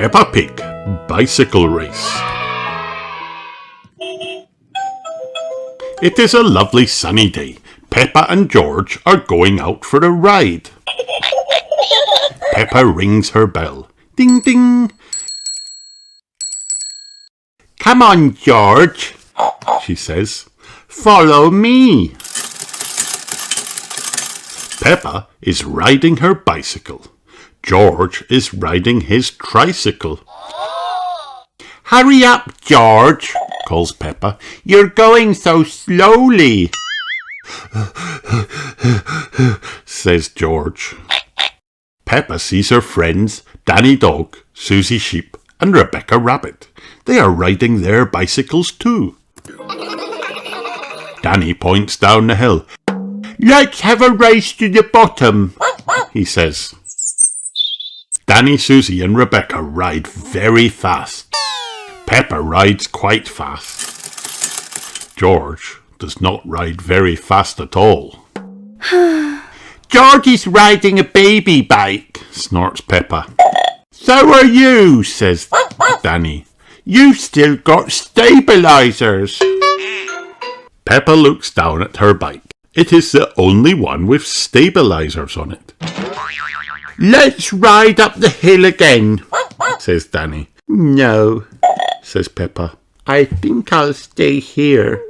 Peppa Pig Bicycle Race. It is a lovely sunny day. Peppa and George are going out for a ride. Peppa rings her bell. Ding ding. Come on, George, she says. Follow me. Peppa is riding her bicycle. George is riding his tricycle. Hurry up, George, calls Peppa. You're going so slowly, says George. Peppa sees her friends, Danny Dog, Susie Sheep, and Rebecca Rabbit. They are riding their bicycles too. Danny points down the hill. Let's have a race to the bottom, he says. Danny, Susie and Rebecca ride very fast. Peppa rides quite fast. George does not ride very fast at all. George is riding a baby bike, snorts Peppa. So are you, says Danny. You've still got stabilisers. Peppa looks down at her bike. It is the only one with stabilisers on it. Let's ride up the hill again, says Danny. No, says Peppa. I think I'll stay here.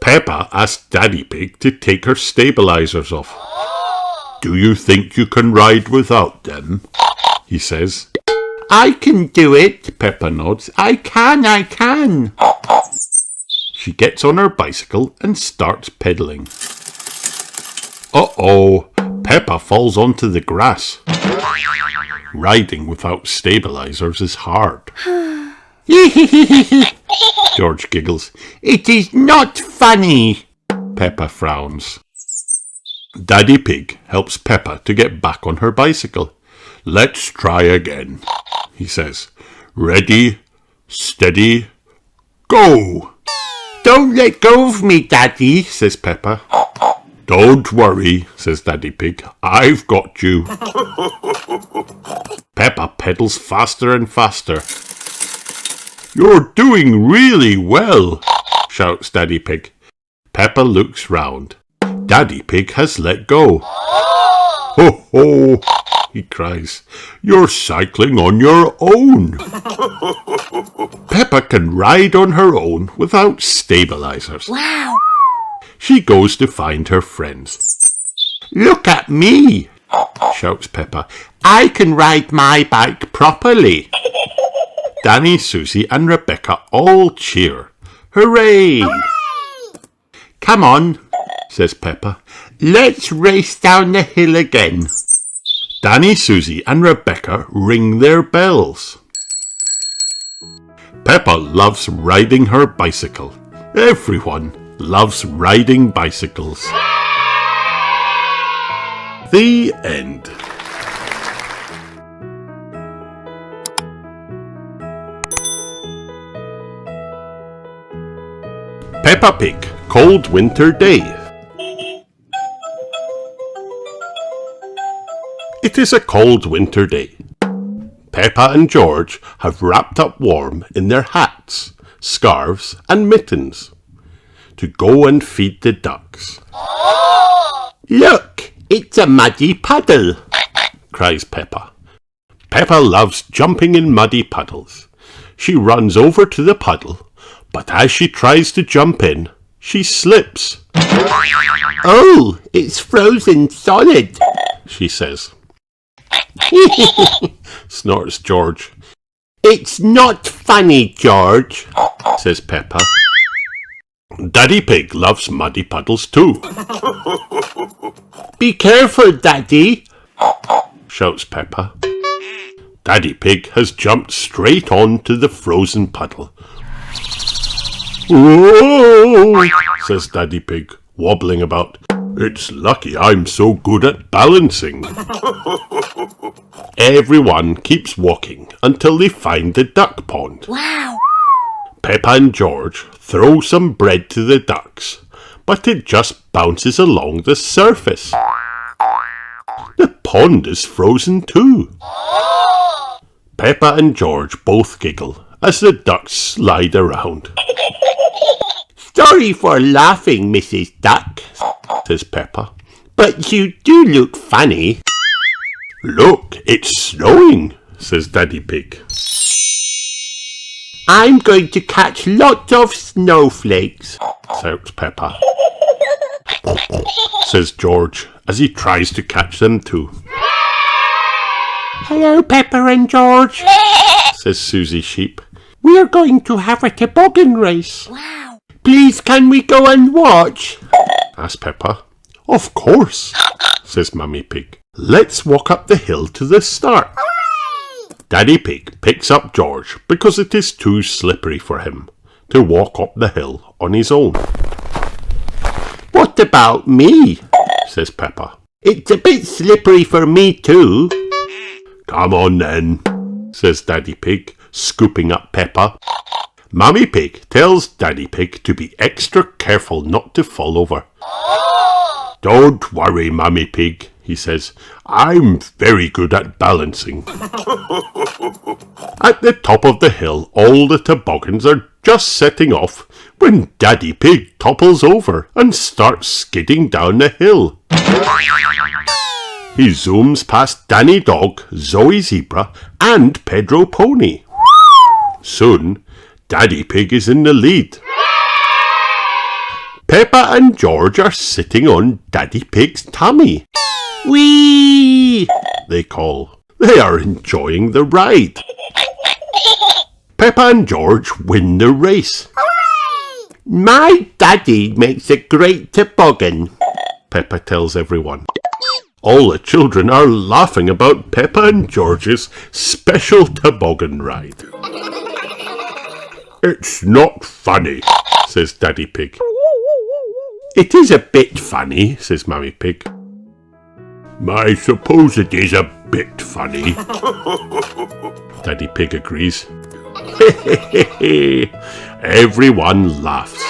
Peppa asks Daddy Pig to take her stabilisers off. Do you think you can ride without them? He says. I can do it, Peppa nods. I can. She gets on her bicycle and starts pedalling. Uh-oh, Peppa falls onto the grass. Riding without stabilisers is hard. George giggles. It is not funny. Peppa frowns. Daddy Pig helps Peppa to get back on her bicycle. Let's try again, he says. Ready, steady, go! Don't let go of me, Daddy, says Peppa. Don't worry, says Daddy Pig. I've got you. Peppa pedals faster and faster. You're doing really well, shouts Daddy Pig. Peppa looks round. Daddy Pig has let go. Ho ho, he cries. You're cycling on your own. Peppa can ride on her own without stabilisers. Wow! She goes to find her friends. Look at me, shouts Peppa. I can ride my bike properly. Danny, Susie and Rebecca all cheer. Hooray! Come on, says Peppa. Let's race down the hill again. Danny, Susie and Rebecca ring their bells. Peppa loves riding her bicycle. Everyone loves riding bicycles. The end. Peppa Pig, Cold Winter Day. It is a cold winter day. Peppa and George have wrapped up warm in their hats, scarves and mittens to go and feed the ducks. Look, it's a muddy puddle, cries Peppa. Peppa loves jumping in muddy puddles. She runs over to the puddle, but as she tries to jump in, she slips. Oh, it's frozen solid, she says. Snorts George. It's not funny, George, says Peppa. Daddy Pig loves muddy puddles too. Be careful, Daddy, shouts Peppa. Daddy Pig has jumped straight onto the frozen puddle. Whoa, says Daddy Pig, wobbling about. It's lucky I'm so good at balancing. Everyone keeps walking until they find the duck pond. Wow! Peppa and George throw some bread to the ducks, but it just bounces along the surface. The pond is frozen too. Peppa and George both giggle as the ducks slide around. Sorry for laughing, Mrs. Duck, says Peppa. but you do look funny. Look, it's snowing, says Daddy Pig. I'm going to catch lots of snowflakes, shouts Peppa. Says George as he tries to catch them too. Hello, Peppa and George, says Susie Sheep. We're going to have a toboggan race. Wow. Please, can we go and watch? asks Peppa. Of course, says Mummy Pig. Let's walk up the hill to the start. Hooray! Daddy Pig picks up George because it is too slippery for him to walk up the hill on his own. What about me? says Peppa. It's a bit slippery for me too. Come on then, says Daddy Pig, scooping up Peppa. Mummy Pig tells Daddy Pig to be extra careful not to fall over. Don't worry, Mummy Pig, he says. I'm very good at balancing. At the top of the hill, all the toboggans are just setting off when Daddy Pig topples over and starts skidding down the hill. He zooms past Danny Dog, Zoe Zebra and Pedro Pony. Soon, Daddy Pig is in the lead. Peppa and George are sitting on Daddy Pig's tummy. Whee! They call. They are enjoying the ride. Peppa and George win the race. Hooray! My daddy makes a great toboggan, Peppa tells everyone. All the children are laughing about Peppa and George's special toboggan ride. It's not funny, says Daddy Pig. It is a bit funny, says Mummy Pig. I suppose it is a bit funny. Daddy Pig agrees. Everyone laughs.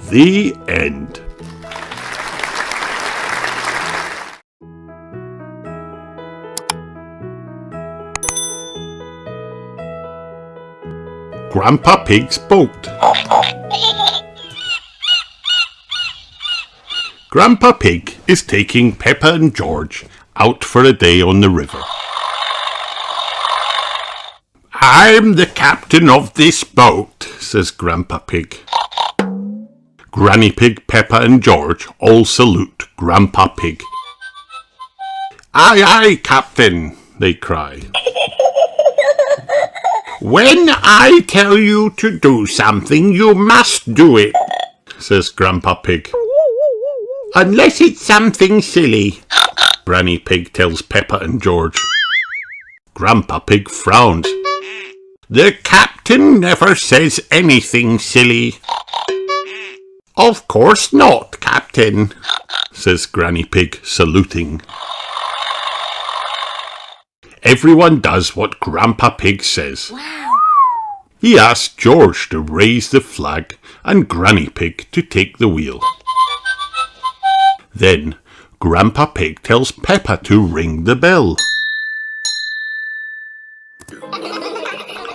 The end. Grandpa Pig's boat. Grandpa Pig is taking Peppa and George out for a day on the river. I'm the captain of this boat, says Grandpa Pig. Granny Pig, Peppa and George all salute Grandpa Pig. Aye, aye, Captain, they cry. When I tell you to do something, you must do it, says Grandpa Pig. unless it's something silly, Granny Pig tells Peppa and George. Grandpa Pig frowns. The captain never says anything silly. Of course not, Captain, says Granny Pig, saluting. Everyone does what Grandpa Pig says. Wow. He asks George to raise the flag and Granny Pig to take the wheel. Then Grandpa Pig tells Peppa to ring the bell.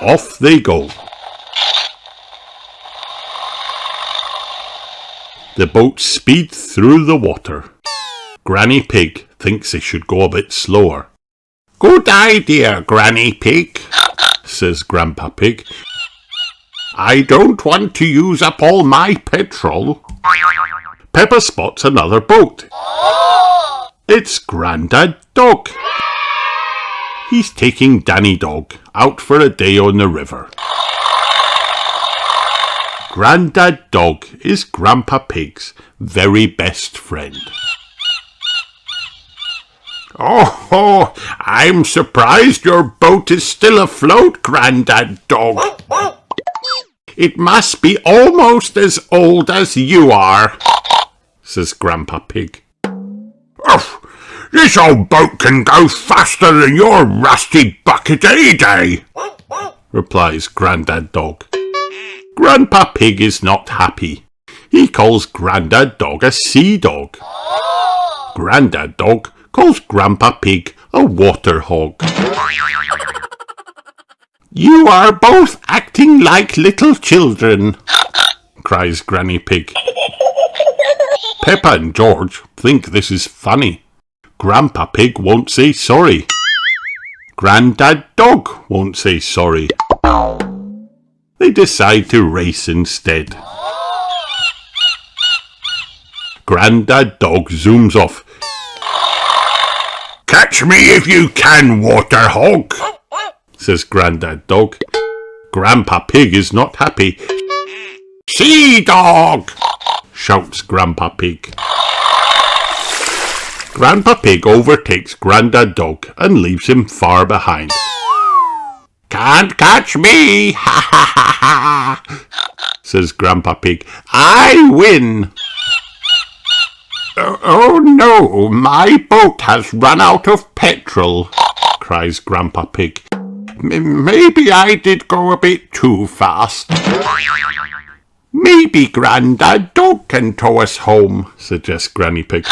Off they go. The boats speed through the water. Granny Pig thinks they should go a bit slower. Good idea, Granny Pig, says Grandpa Pig. I don't want to use up all my petrol. Peppa spots another boat. It's Grandad Dog. He's taking Danny Dog out for a day on the river. Grandad Dog is Grandpa Pig's very best friend. Oh, I'm surprised your boat is still afloat, Grandad Dog. It must be almost as old as you are, says Grandpa Pig. This old boat can go faster than your rusty bucket any day, replies Grandad Dog. Grandpa Pig is not happy. He calls Grandad Dog a sea dog. Grandad Dog calls Grandpa Pig a water hog. "You are both acting like little children," cries Granny Pig. Peppa and George think this is funny. Grandpa Pig won't say sorry. Grandad Dog won't say sorry. They decide to race instead. Grandad Dog zooms off. "Catch me if you can, water hog," says Grandad Dog. Grandpa Pig is not happy. "Sea dog!" shouts Grandpa Pig. Grandpa Pig overtakes Grandad Dog and leaves him far behind. "Can't catch me, ha ha ha ha," says Grandpa Pig. "I win." "Oh no, my boat has run out of petrol," cries Grandpa Pig. "Maybe I did go a bit too fast." "Maybe Grandad Dog can tow us home," suggests Granny Pig.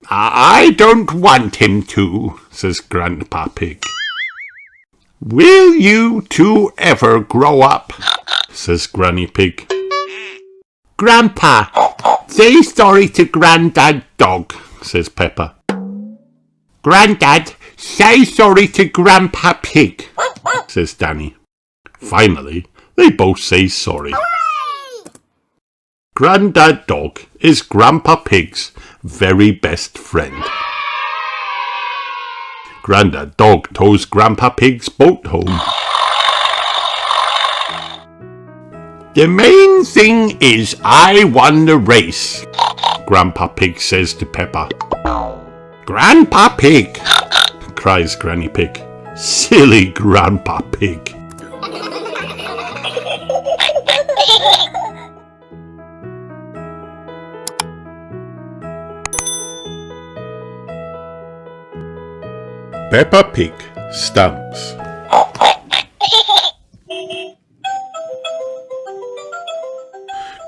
"I don't want him to," says Grandpa Pig. "Will you two ever grow up?" says Granny Pig. Grandpa, say sorry to Grandad Dog, says Peppa. Grandad, say sorry to Grandpa Pig, says Danny. Finally, they both say sorry. Grandad Dog is Grandpa Pig's very best friend. Grandad Dog tows Grandpa Pig's boat home. The main thing is I won the race, Grandpa Pig says to Peppa. Grandpa Pig, cries Granny Pig. Silly Grandpa Pig. Peppa Pig stamps.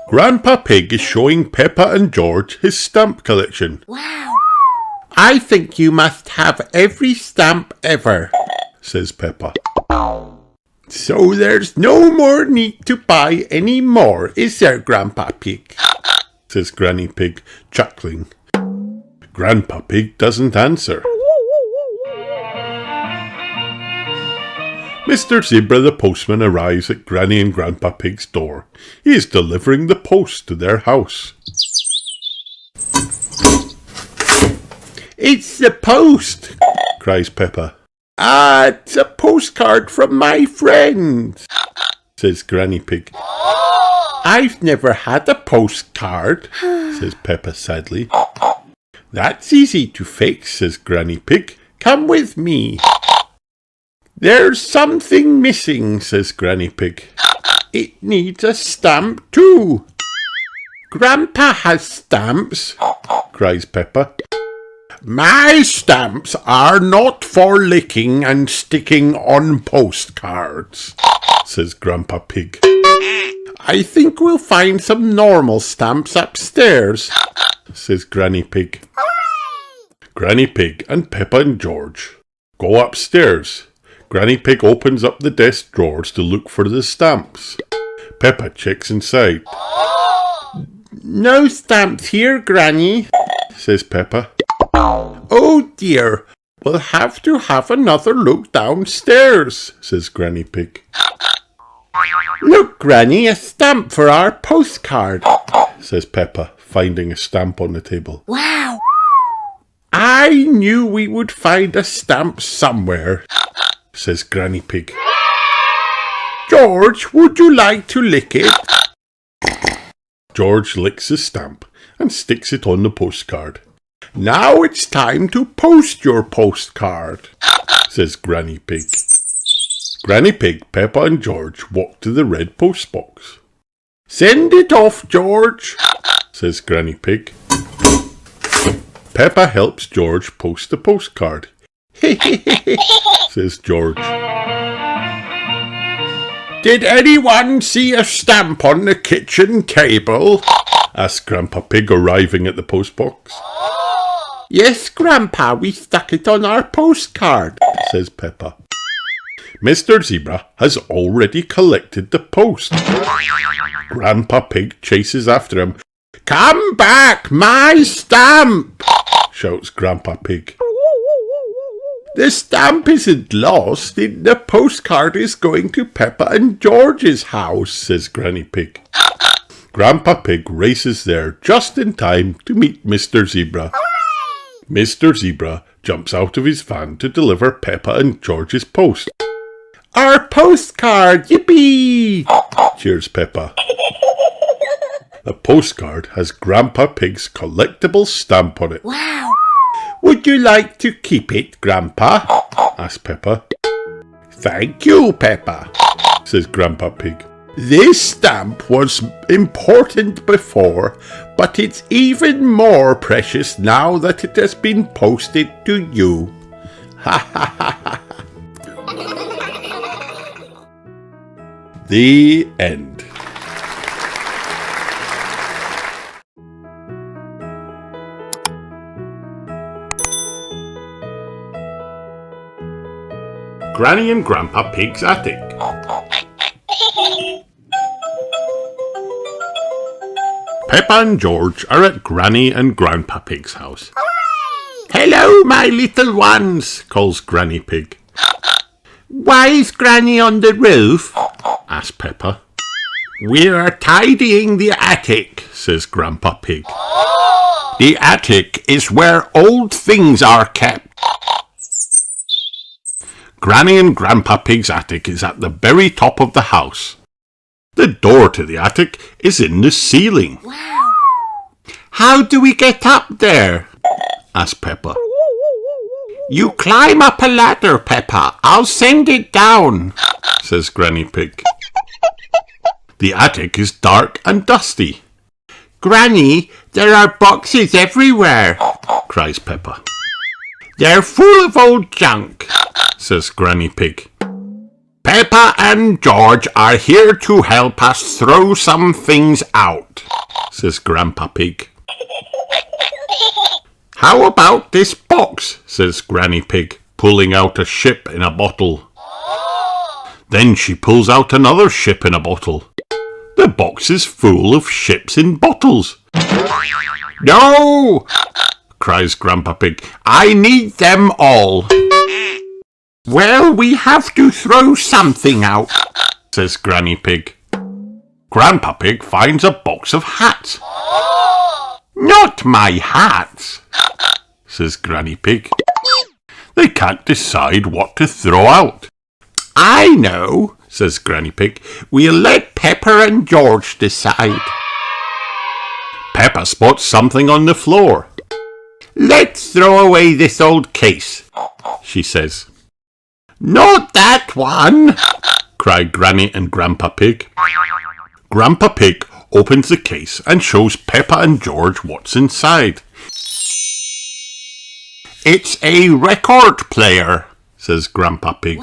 Grandpa Pig is showing Peppa and George his stamp collection. Wow. I think you must have every stamp ever, says Peppa. So there's no more need to buy any more, is there, Grandpa Pig? says Granny Pig, chuckling. Grandpa Pig doesn't answer. Mr. Zebra the postman arrives at Granny and Grandpa Pig's door. He is delivering the post to their house. It's the post, cries Peppa. It's a postcard from my friend, says Granny Pig. I've never had a postcard, says Peppa sadly. That's easy to fix, says Granny Pig. Come with me. There's something missing, says Granny Pig. It needs a stamp too. Grandpa has stamps, cries Peppa. My stamps are not for licking and sticking on postcards, says Grandpa Pig. I think we'll find some normal stamps upstairs, says Granny Pig. Granny Pig and Peppa and George go upstairs. Granny Pig opens up the desk drawers to look for the stamps. Peppa checks inside. No stamps here, Granny, says Peppa. Oh dear, we'll have to have another look downstairs, says Granny Pig. Look, Granny, a stamp for our postcard, says Peppa, finding a stamp on the table. Wow. I knew we would find a stamp somewhere, says Granny Pig. George, would you like to lick it? George licks the stamp and sticks it on the postcard. Now it's time to post your postcard, says Granny Pig. Granny Pig, Peppa and George walk to the red postbox. Send it off, George, says Granny Pig. Peppa helps George post the postcard. says George. Did anyone see a stamp on the kitchen table? asks Grandpa Pig, arriving at the postbox. Yes, Grandpa, we stuck it on our postcard, says Peppa. Mr. Zebra has already collected the post. Grandpa Pig chases after him. Come back, my stamp, shouts Grandpa Pig. The stamp isn't lost. The postcard is going to Peppa and George's house, says Granny Pig. Grandpa Pig races there just in time to meet Mr. Zebra. Mr. Zebra jumps out of his van to deliver Peppa and George's post. Our postcard, yippee! Cheers Peppa. The postcard has Grandpa Pig's collectible stamp on it. Wow. Would you like to keep it, Grandpa? Asked Peppa. Thank you, Peppa, says Grandpa Pig. This stamp was important before, but it's even more precious now that it has been posted to you. Ha ha ha ha. The end. Granny and Grandpa Pig's attic. Peppa and George are at Granny and Grandpa Pig's house. Hello, my little ones, calls Granny Pig. Why is Granny on the roof? Asks Peppa. We're tidying the attic, says Grandpa Pig. The attic is where old things are kept. Granny and Grandpa Pig's attic is at the very top of the house. The door to the attic is in the ceiling. Wow. How do we get up there? Asked Peppa. You climb up a ladder, Peppa. I'll send it down, says Granny Pig. The attic is dark and dusty. Granny, there are boxes everywhere, Cries Peppa. They're full of old junk, Says Granny Pig. Peppa and George are here to help us throw some things out, Says Grandpa Pig. How about this box? Says Granny Pig, pulling out a ship in a bottle. Then she pulls out another ship in a bottle. The box is full of ships in bottles. No, Cries Grandpa Pig. I need them all. Well, we have to throw something out, Says Granny Pig. Grandpa Pig finds a box of hats. Not my hats, Says Granny Pig. They can't decide what to throw out. I know, Says Granny Pig. We'll let Peppa and George decide. Peppa spots something on the floor. Let's throw away this old case, She says. Not that one, Cried Granny and Grandpa Pig. Grandpa Pig opens the case and shows Peppa and George what's inside. It's a record player, Says Grandpa Pig.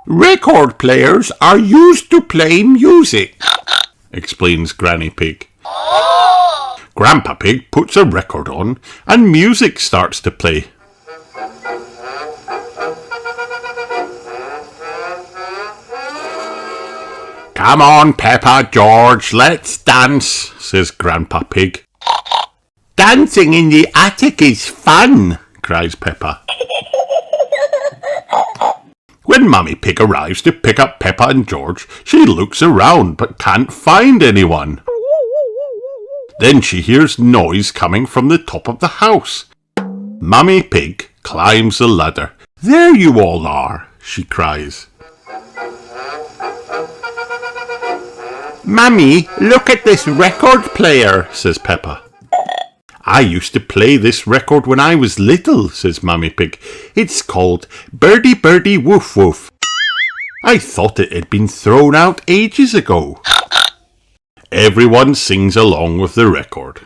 Record players are used to play music, Explains Granny Pig. Grandpa Pig puts a record on and music starts to play. Come on, Peppa, George, let's dance, says Grandpa Pig. Dancing in the attic is fun, Cries Peppa. When Mummy Pig arrives to pick up Peppa and George, she looks around but can't find anyone. Then she hears noise coming from the top of the house. Mummy Pig climbs the ladder. There you all are, she cries. Mummy, look at this record player, Says Peppa. I used to play this record when I was little, says Mummy Pig. It's called Birdie Birdie Woof Woof. I thought it had been thrown out ages ago. Everyone sings along with the record.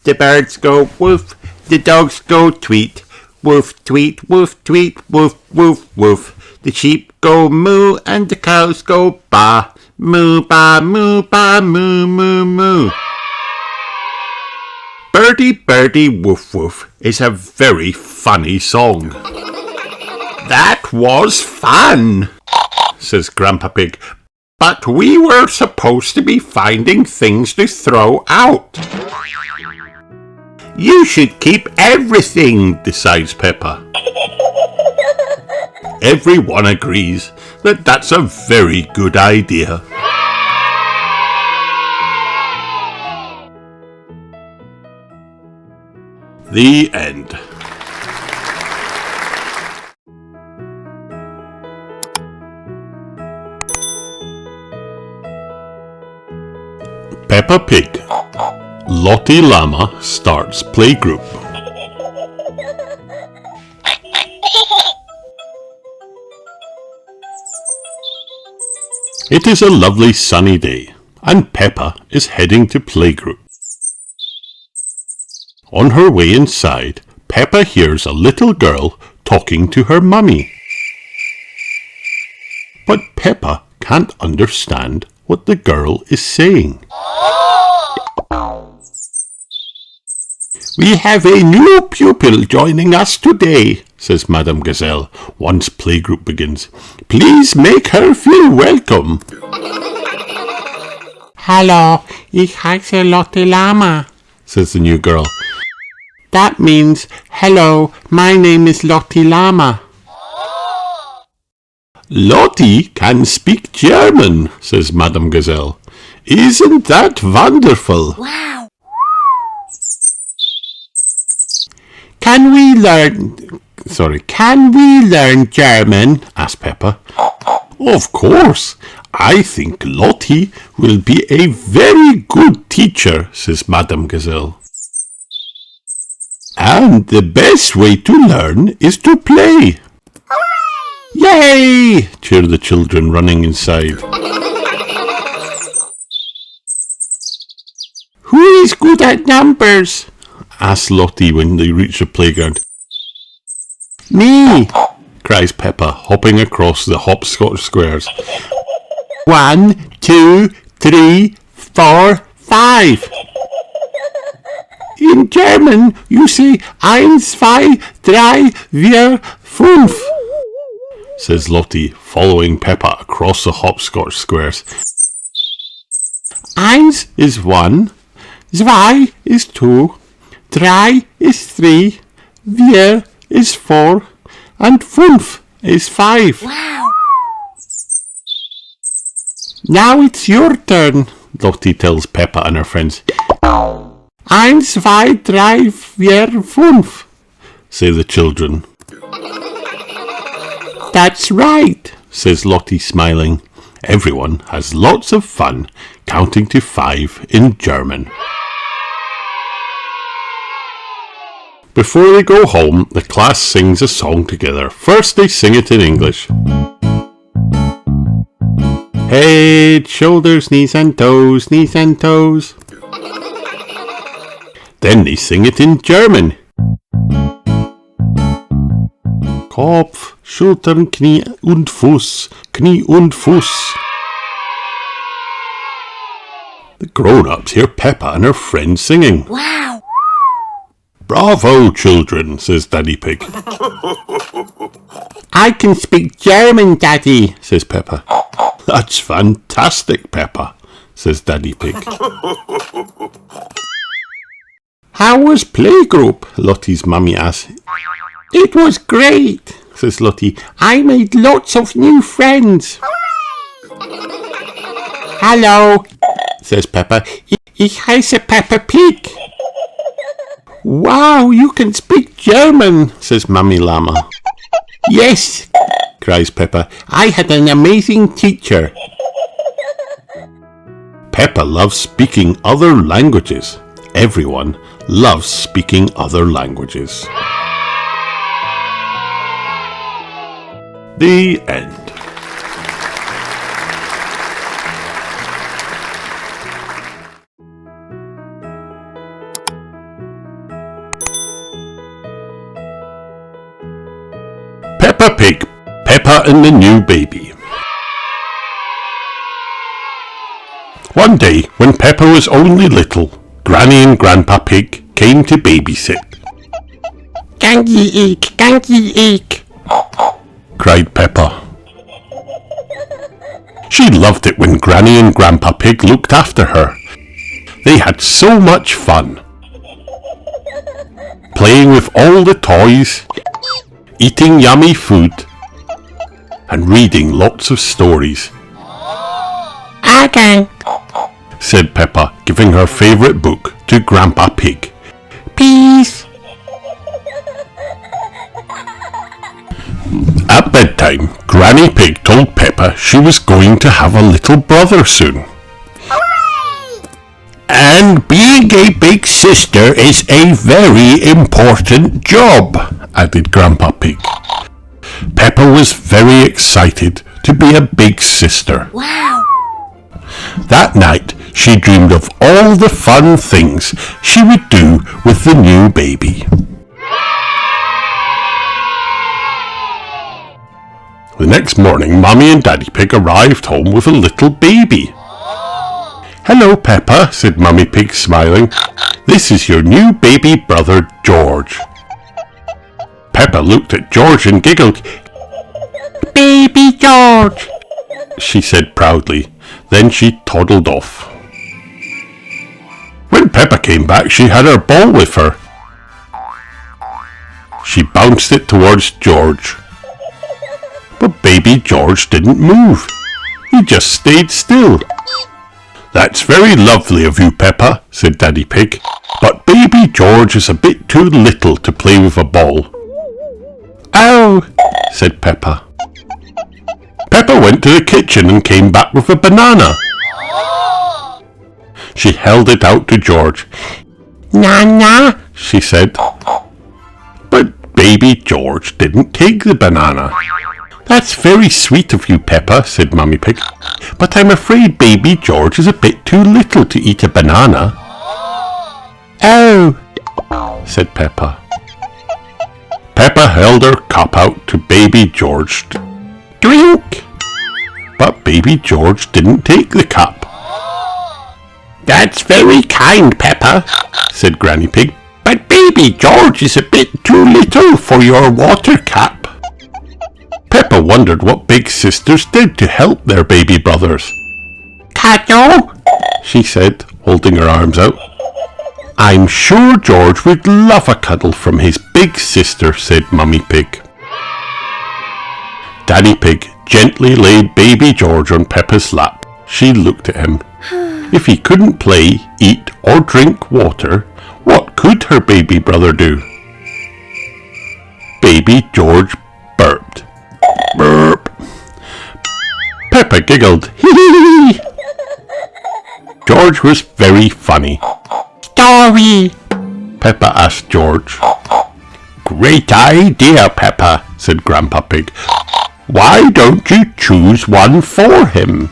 The birds go woof, the dogs go tweet, woof tweet, woof tweet, woof woof woof. The sheep go moo and the cows go ba, moo ba moo ba moo moo moo. Birdie, birdie, woof, woof is a very funny song. That was fun, says Grandpa Pig. But we were supposed to be finding things to throw out. You should keep everything, decides Peppa. Everyone agrees that that's a very good idea. The end. Peppa Pig. Lottie Llama starts Playgroup. It is a lovely sunny day, and Peppa is heading to Playgroup. On her way inside, Peppa hears a little girl talking to her mummy. But Peppa can't understand what the girl is saying. We have a new pupil joining us today, says Madame Gazelle once Playgroup begins. Please make her feel welcome. Hello, ich heiße Lottie Llama, says the new girl. That means, hello, my name is Lottie Llama. Lottie can speak German, says Madame Gazelle. Isn't that wonderful? Wow. Can we learn German? asked Peppa. Of course. I think Lottie will be a very good teacher, says Madame Gazelle. And the best way to learn is to play. Hooray! Yay! Cheer the children running inside. Who is good at numbers? asked Lottie when they reached the playground. Me, cries Peppa, hopping across the hopscotch squares. 1, 2, 3, 4, 5. In German, you say 1, 2, 3, 4, 5, says Lottie, following Peppa across the hopscotch squares. 1 is 1, 2 is 2, 3 is 3, 4 is 4, and 5 is 5. Wow. Now it's your turn, Lottie tells Peppa and her friends. 1, 2, 3, 4, 5, say the children. That's right, says Lottie, smiling. Everyone has lots of fun counting to 5 in German. Before they go home, the class sings a song together. First they sing it in English. Head, shoulders, knees and toes, knees and toes. Then they sing it in German. Kopf, Schultern, Knie und Fuß, Knie und Fuß. The grown-ups hear Peppa and her friends singing. Wow. Bravo, children, says Daddy Pig. I can speak German, Daddy, says Peppa. That's fantastic, Peppa, says Daddy Pig. How was Playgroup? Lottie's mummy asked. It was great, says Lottie. I made lots of new friends. Hello, says Peppa. Ich heiße Peppa Pig. Wow, you can speak German, says Mummy Llama. Yes, cries Peppa. I had an amazing teacher. Peppa loves speaking other languages. Everyone loves speaking other languages. The end. Peppa Pig, Peppa and the New Baby. One day, when Peppa was only little, Granny and Grandpa Pig came to babysit. Gangy eek, cried Peppa. She loved it when Granny and Grandpa Pig looked after her. They had so much fun. Playing with all the toys, eating yummy food, and reading lots of stories. Okay. Said Peppa, giving her favourite book to Grandpa Pig. Peace. At bedtime, Granny Pig told Peppa she was going to have a little brother soon. Hooray! And being a big sister is a very important job, added Grandpa Pig. Peppa was very excited to be a big sister. Wow! That night, she dreamed of all the fun things she would do with the new baby. The next morning, Mummy and Daddy Pig arrived home with a little baby. Hello, Peppa, said Mummy Pig, smiling. This is your new baby brother, George. Peppa looked at George and giggled. Baby George. She said proudly. Then she toddled off. When Peppa came back, she had her ball with her. She bounced it towards George. But baby George didn't move. He just stayed still. That's very lovely of you, Peppa, said Daddy Pig. But baby George is a bit too little to play with a ball. Oh, Said Peppa. Peppa went to the kitchen and came back with a banana. She held it out to George. Nana. She said. But baby George didn't take the banana. That's very sweet of you, Peppa, said Mummy Pig. But I'm afraid baby George is a bit too little to eat a banana. Oh, Said Peppa. Peppa held her cup out to baby George. Drink! But baby George didn't take the cup. That's very kind, Peppa, said Granny Pig. But baby George is a bit too little for your water cup. Peppa wondered what big sisters did to help their baby brothers. cuddle. She said, holding her arms out. I'm sure George would love a cuddle from his big sister, said Mummy Pig. Daddy Pig gently laid baby George on Peppa's lap. She looked at him. If he couldn't play, eat, or drink water, what could her baby brother do? Baby George burped. Burp. Peppa giggled. Hee. George was very funny. Story. Peppa asked George. Great idea, Peppa, said Grandpa Pig. Why don't you choose one for him?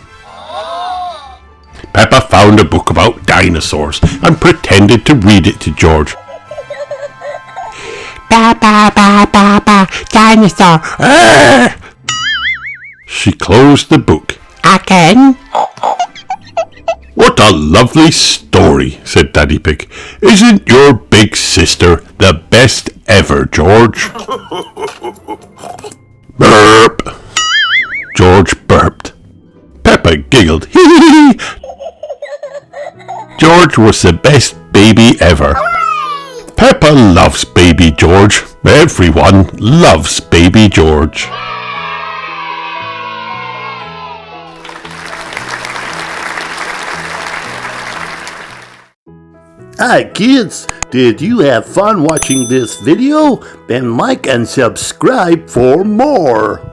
Peppa found a book about dinosaurs and pretended to read it to George. Ba ba ba ba ba. Dinosaur. She closed the book. Again. What a lovely story, said Daddy Pig. Isn't your big sister the best ever, George? Burp. George burped. Peppa giggled. Hee. George was the best baby ever. Peppa loves baby George. Everyone loves baby George. Hi kids, did you have fun watching this video? Then like and subscribe for more.